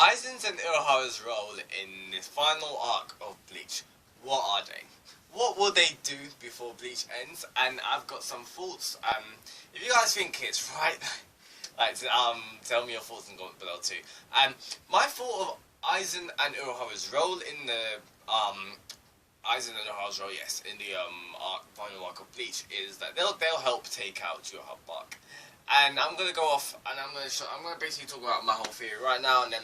Aizen's and Urahara's role in this final arc of Bleach, what are they? What will they do before Bleach ends? And I've got some thoughts. If you guys think it's right, tell me your thoughts and comment below too. My thought of Aizen and Urahara's role in the Aizen and Urahara's role, yes, in the final arc of Bleach is that they'll help take out Urahara Bark. And I'm gonna go off and I'm gonna basically talk about my whole theory right now, and then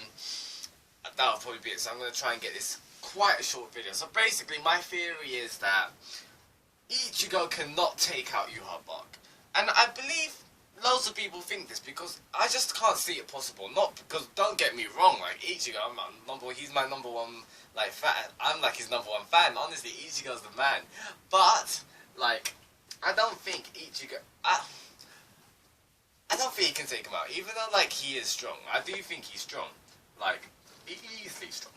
that'll probably be it. So I'm gonna try and get this quite a short video. So basically, my theory is that Ichigo cannot take out Urahara Bark, and I believe loads of people think this because I just can't see it possible. Not because, don't get me wrong, like Ichigo, he's my number one like fan. I'm like his number one fan. Honestly, Ichigo's the man. But like, I don't think Ichigo. I don't think he can take him out, even though like he is strong. I do think he's strong, like easily strong.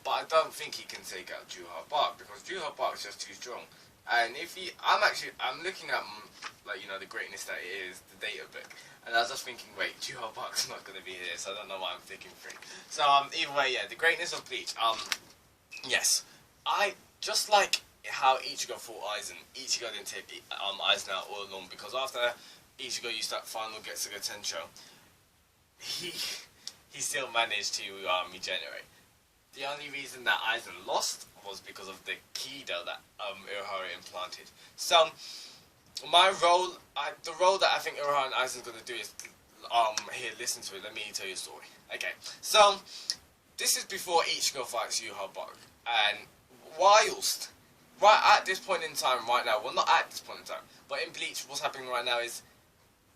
But I don't think he can take out Urahara Bark because Urahara Bark is just too strong. And if I'm looking at like the greatness that it is, the data book, and I was just thinking, wait, Urahara Bark's not gonna be here, so I don't know why I'm thinking through. So either way, yeah, the greatness of Bleach. Yes, I just like how Ichigo fought Aizen. Ichigo didn't take Aizen out all along because after Ichigo used that final Getsuga Tensho, he still managed to regenerate. The only reason that Aizen lost was because of the Kido that Urahara implanted. So my role, the role that I think Urahara and Aizen's gonna do is here, listen to it. Let me tell you a story. Okay, so this is before Ichigo fights Urahara Bark, and whilst right at this point in time, right now, well, not at this point in time, but in Bleach, what's happening right now is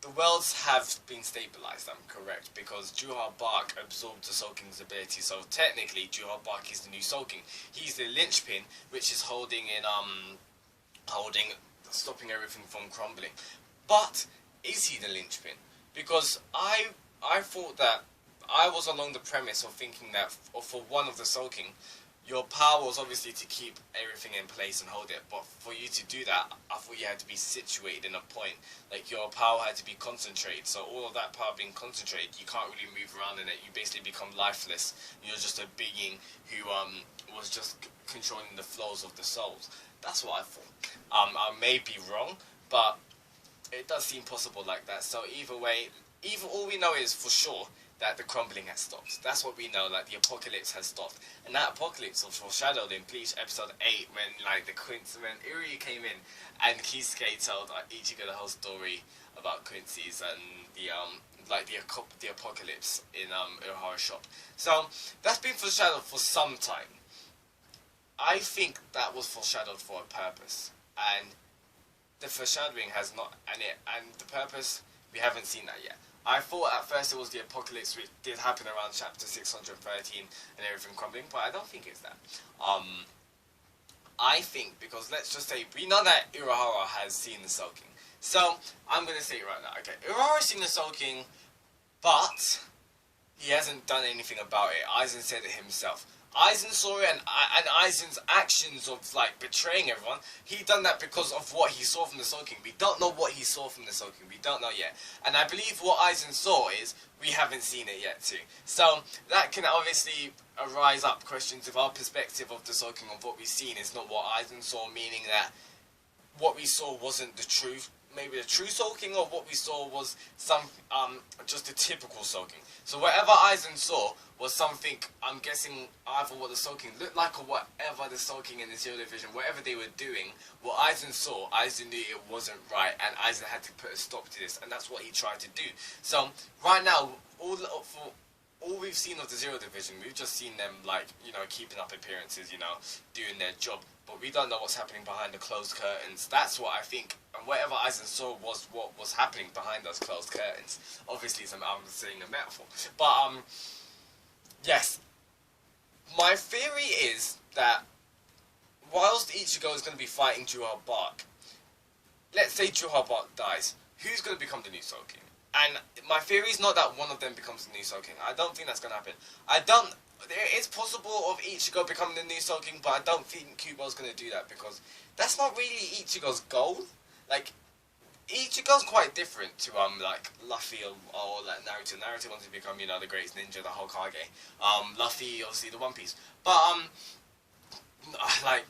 the worlds have been stabilized, I'm correct, because Urahara Bark absorbed the Soaking's ability, so technically Urahara Bark is the new Soaking. He's the linchpin, which is stopping everything from crumbling. But is he the linchpin? Because I thought that I was along the premise of thinking that for one of the Soaking, your power was obviously to keep everything in place and hold it, but for you to do that, I thought you had to be situated in a point. Like, your power had to be concentrated, so all of that power being concentrated, you can't really move around in it. You basically become lifeless. You're just a being who was just controlling the flows of the souls. That's what I thought. I may be wrong, but it does seem possible like that. So either way, all we know is for sure that the crumbling has stopped. That's what we know, like the apocalypse has stopped. And that apocalypse was foreshadowed in Bleach episode 8 when Uri came in and Kisuke told Ichigo the whole story about Quincy's and the apocalypse in Urahara shop. So that's been foreshadowed for some time. I think that was foreshadowed for a purpose, and the foreshadowing has not, and the purpose, we haven't seen that yet. I thought at first it was the apocalypse, which did happen around chapter 613 and everything crumbling, but I don't think it's that. I think, because let's just say, we know that Urahara has seen the Soaking. So, I'm going to say it right now. Okay, Urahara's seen the Soaking, but he hasn't done anything about it. Aizen said it himself. Aizen saw it, and Aizen's actions of like betraying everyone, he done that because of what he saw from the Soaking. We don't know what he saw from the Soaking. We don't know yet. And I believe what Aizen saw is we haven't seen it yet too. So that can obviously arise up questions if our perspective of the Soaking of what we've seen is not what Aizen saw, meaning that what we saw wasn't the truth. Maybe the true Soaking, or what we saw was some just a typical Soaking. So whatever Aizen saw was something, I'm guessing, either what the Soaking looked like or whatever the Soaking in the Zero Division, whatever they were doing, what Aizen saw, Aizen knew it wasn't right, and Aizen had to put a stop to this, and that's what he tried to do. So right now, all we've seen of the Zero Division, we've just seen them keeping up appearances, doing their job. But we don't know what's happening behind the closed curtains. That's what I think. And whatever Aizen saw was what was happening behind those closed curtains. Obviously, I'm saying a metaphor. But, yes. My theory is that whilst Ichigo is going to be fighting Urahara Bark, let's say Urahara Bark dies, who's going to become the new Soaking? And my theory is not that one of them becomes the new Soaking. I don't think that's going to happen. It's possible of Ichigo becoming the new Soaking, but I don't think Kubo's going to do that because that's not really Ichigo's goal. Like, Ichigo's quite different to like Luffy or like Naruto. Naruto wants to become, you know, the greatest ninja, the Hokage. Luffy obviously the One Piece. But like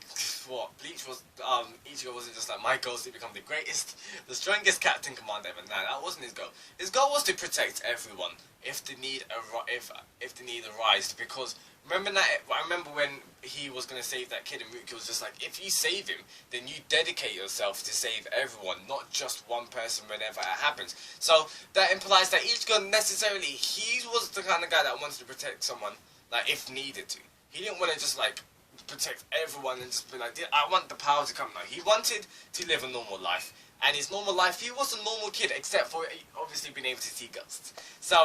what Bleach was, Ichigo wasn't just like, my goal is to become the greatest, the strongest captain commander ever. Nah, that wasn't his goal. His goal was to protect everyone if the need arised. Because remember that, I remember when he was gonna save that kid, and Ruki was just like, if you save him, then you dedicate yourself to save everyone, not just one person whenever it happens. So that implies that Ichigo necessarily, he was the kind of guy that wanted to protect someone, like if needed to. He didn't want to just like protect everyone and just be like, I want the power to come now. He wanted to live a normal life, and his normal life, he was a normal kid, except for obviously being able to see ghosts. So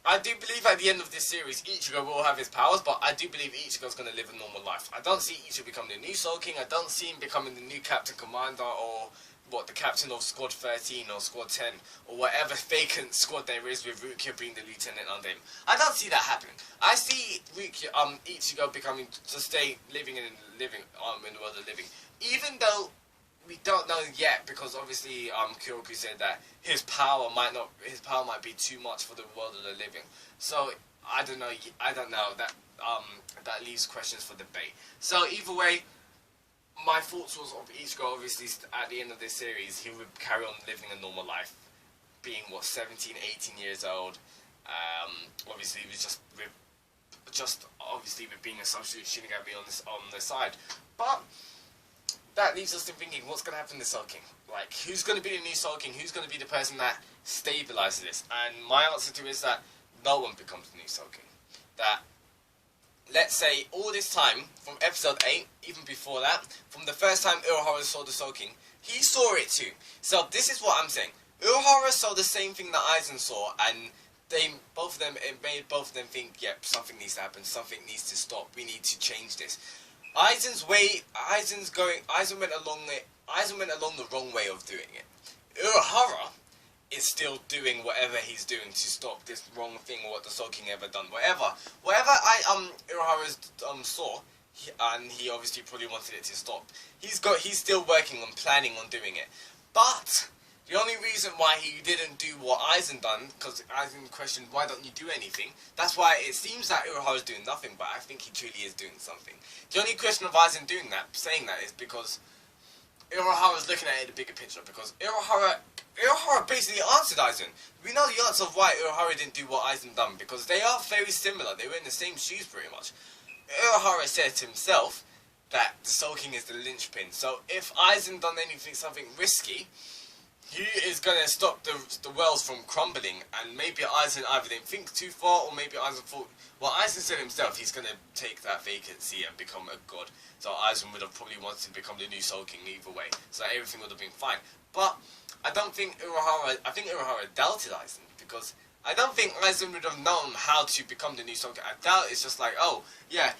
I do believe at the end of this series, Ichigo will have his powers, but I do believe Ichigo's going to live a normal life. I don't see Ichigo becoming the new Soul King. I don't see him becoming the new Captain Commander, or what, the captain of Squad 13 or Squad 10, or whatever vacant squad there is with Rukia being the lieutenant under him. I don't see that happening. I see Ichigo becoming, to stay living in the world of living, even though we don't know yet, because obviously Kyoku said that his power might be too much for the world of the living. So I don't know. That leaves questions for debate. So either way, my thoughts was of Ichigo. Obviously, at the end of this series, he would carry on living a normal life, being 17, 18 years old. Obviously, he was just obviously with being a substitute Shinigami on the side, but that leaves us to thinking, what's going to happen to Soul King? Like, who's going to be the new Soul King? Who's going to be the person that stabilizes this? And my answer to it is that no one becomes the new Soul King. That, let's say, all this time, from episode 8, even before that, from the first time Urahara saw the Soul King, he saw it too. So this is what I'm saying. Urahara saw the same thing that Aizen saw, and it made both of them think, yep, something needs to happen, something needs to stop, we need to change this. Aizen went along the wrong way of doing it. Urahara is still doing whatever he's doing to stop this wrong thing, or what the Soul King ever done. Whatever Urahara saw, and he obviously probably wanted it to stop. He's still working on planning on doing it. But the only reason why he didn't do what Aizen done, because Aizen questioned, why don't you do anything? That's why it seems that Urahara's doing nothing, but I think he truly is doing something. The only question of Aizen saying that, is because Urahara's looking at it in the bigger picture, because Urahara basically answered Aizen. We know the answer of why Urahara didn't do what Aizen done, because they are very similar. They were in the same shoes pretty much. Urahara said to himself that the Soul King is the linchpin. So if Aizen done something risky, he is going to stop the worlds from crumbling, and maybe Aizen either didn't think too far, or maybe Aizen thought, well, Aizen said himself he's going to take that vacancy and become a god, so Aizen would have probably wanted to become the new Soul King either way, so everything would have been fine. But I think Urahara doubted Aizen, because I don't think Aizen would have known how to become the new Soul King. I doubt it's just like, oh, yeah,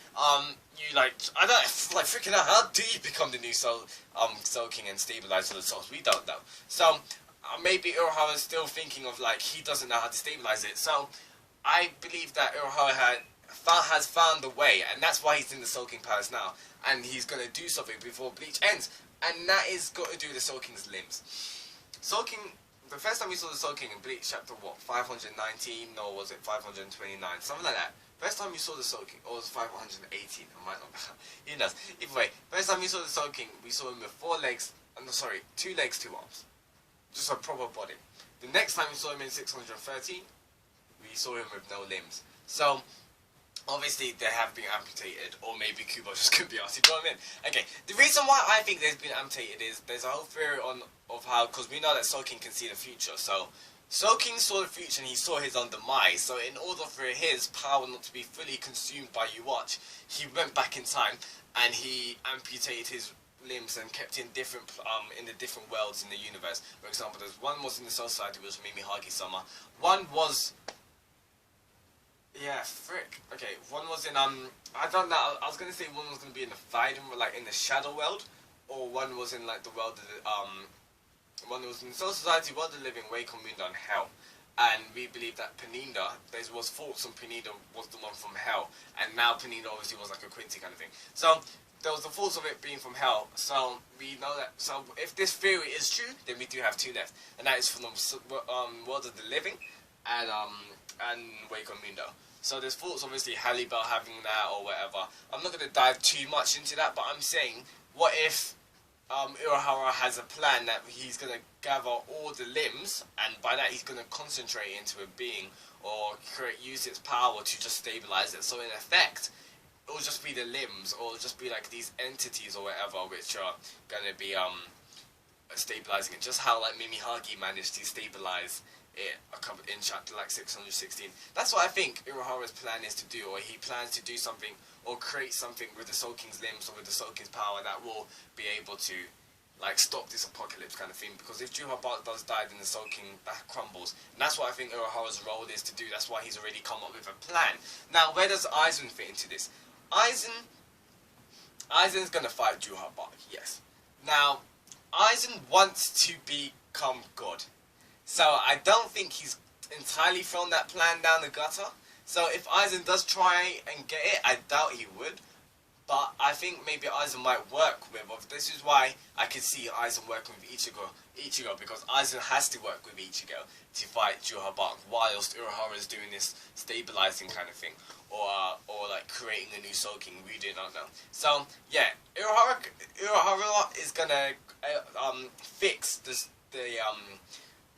freaking out, how do you become the new Soul King and stabilize all the souls? We don't know. So, maybe Urahara is still thinking of, like, he doesn't know how to stabilize it. So, I believe that Urahara has found a way, and that's why he's in the Soul King Palace now, and he's gonna do something before Bleach ends, and that is got to do with the Soul King's limbs. Soul King, the first time we saw the Soul King in Bleach chapter 519, or was it 529, something like that. First time you saw the Soul King, or was it 518, I might not know, who knows. Either way, first time we saw the Soul King, we saw him with 2 legs, 2 arms. Just a proper body. The next time we saw him in 613, we saw him with no limbs. So, obviously they have been amputated, or maybe Kubo just couldn't be asked, you know what I mean? Okay, the reason why I think they've been amputated is, there's a whole theory of how, because we know that Soul King can see the future, so Soul King saw the future and he saw his own demise, so in order for his power not to be fully consumed by Uwatch, he went back in time and he amputated his limbs and kept in the different worlds in the universe. For example, there's one was in the Soul Society, which was Mimi Hagi-sama. One was, one was in I don't know. I was gonna say one was gonna be in the Vidum, like in the Shadow World, or one was in like the world of the one was in the Soul Society, World of the Living, Wake on Moon on Hell. And we believe that Peninda, there was thoughts on Peninda was the one from Hell, and now Peninda obviously was like a Quincy kind of thing. So there was the thoughts of it being from hell. So we know that. So if this theory is true, then we do have two left, and that is from the world of the living, and Waco Mundo. So there's thoughts, obviously, Hallibell having that or whatever. I'm not going to dive too much into that, but I'm saying, what if Urahara has a plan that he's going to gather all the limbs, and by that he's going to concentrate into a being, or use its power to just stabilize it. So in effect, it will just be the limbs, or it'll just be like these entities or whatever, which are going to be stabilizing it. Just how like Mimihagi managed to stabilize it in chapter like 616. That's what I think Urahara's plan is to do, or he plans to do something or create something with the Soul King's limbs or with the Soul King's power that will be able to like stop this apocalypse kind of thing. Because if Juha Bark does die, then the Soul King that crumbles, and that's what I think Urahara's role is to do. That's why he's already come up with a plan. Now, where does Aizen fit into this? Aizen's gonna fight Juha Bark, yes. Now, Aizen wants to become God. So I don't think he's entirely thrown that plan down the gutter. So if Aizen does try and get it, I doubt he would. But I think maybe Aizen might work with. This is why I could see Aizen working with Ichigo, because Aizen has to work with Ichigo to fight Juha Bark, whilst Urahara is doing this stabilizing kind of thing, or like creating a new Soul King. We do not know. So yeah, Urahara is gonna fix this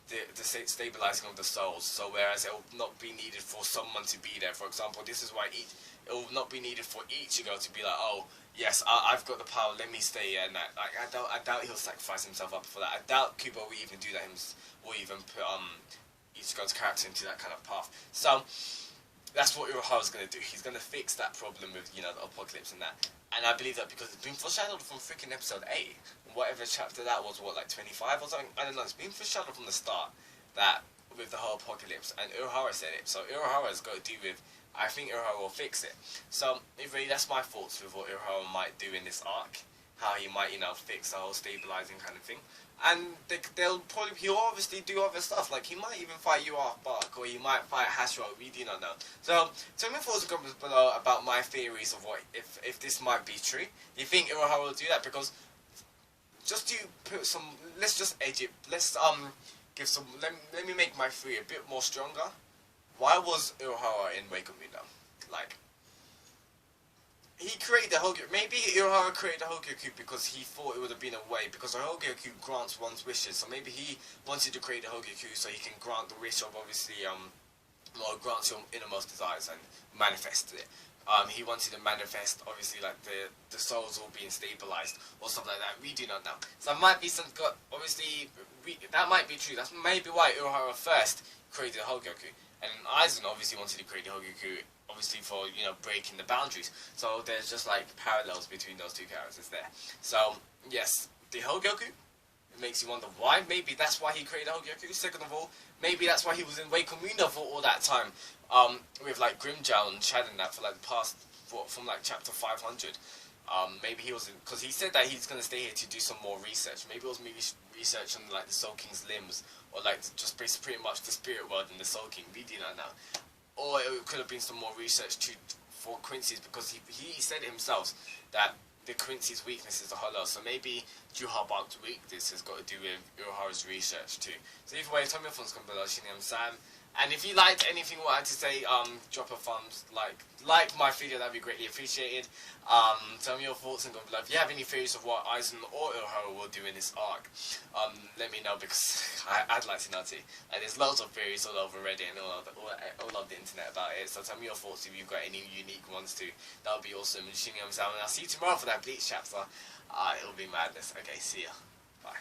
the stabilizing of the souls. So whereas it will not be needed for someone to be there. For example, this is why it will not be needed for Ichigo to be like, oh yes, I've got the power, let me stay here. And that, like, I doubt he'll sacrifice himself up for that. I doubt Kubo will even do that, or even put Ichigo's character into that kind of path. So that's what Urahara's going to do. He's going to fix that problem with, you know, the apocalypse and that. And I believe that because it's been foreshadowed from freaking episode 8. Whatever chapter that was, what, like 25 or something? I don't know. It's been foreshadowed from the start that with the whole apocalypse. And Urahara said it. So Urahara's got to do with... I think Urahara will fix it. So, really, that's my thoughts with what Urahara might do in this arc. How he might, you know, fix the whole stabilizing kind of thing. And he'll obviously do other stuff. Like, he might even fight Urahara Bark, or he might fight Hashira. We do not know. So, tell me thoughts in the comments below about my theories of what, if this might be true. Do you think Urahara will do that? Because, just to put some, let's just edge it. Let's, give some, let me make my theory a bit more stronger. Why was Urahara in Waco Mundo? Like, he created the Hogyoku. Maybe Urahara created the Hogyoku because he thought it would have been a way, because the Hogyoku grants one's wishes. So maybe he wanted to create the Hogyoku so he can grant the wish of, obviously, well, grant your innermost desires and manifest it. He wanted to manifest, obviously, like the souls all being stabilized or something like that. We do not know. So it might be some, obviously, that might be true. That's maybe why Urahara first created the Hogyoku. And Aizen obviously wanted to create the Hogyoku, obviously for, you know, breaking the boundaries. So there's just like parallels between those two characters there. So yes, the Hogyoku, it makes you wonder why. Maybe that's why he created Hogyoku. Second of all, maybe that's why he was in Waco Mundo for all that time, with like Grimmjow and Chad and that for like the past, from like chapter 500. Maybe he was, because he said that he's going to stay here to do some more research. Maybe it was research on like the Soul King's limbs, or like just pretty much the spirit world and the Soul King. We do not know. Or it could have been some more research for Quincy's, because he said himself that the Quincy's weakness is the hollow. So maybe Juha Bark's weakness has got to do with Urahara's research too. So either way, tell me your thoughts below. I'm Sam. And if you liked anything what I had to say, drop a thumbs, like my video, that'd be greatly appreciated. Tell me your thoughts and comment below. If you have any theories of what Aizen or Urahara will do in this arc, let me know, because I'd like to know too. Like, there's loads of theories all over Reddit and all over the internet about it. So tell me your thoughts if you've got any unique ones too. That would be awesome. And I'll see you tomorrow for that Bleach chapter. It'll be madness. Okay, see ya. Bye.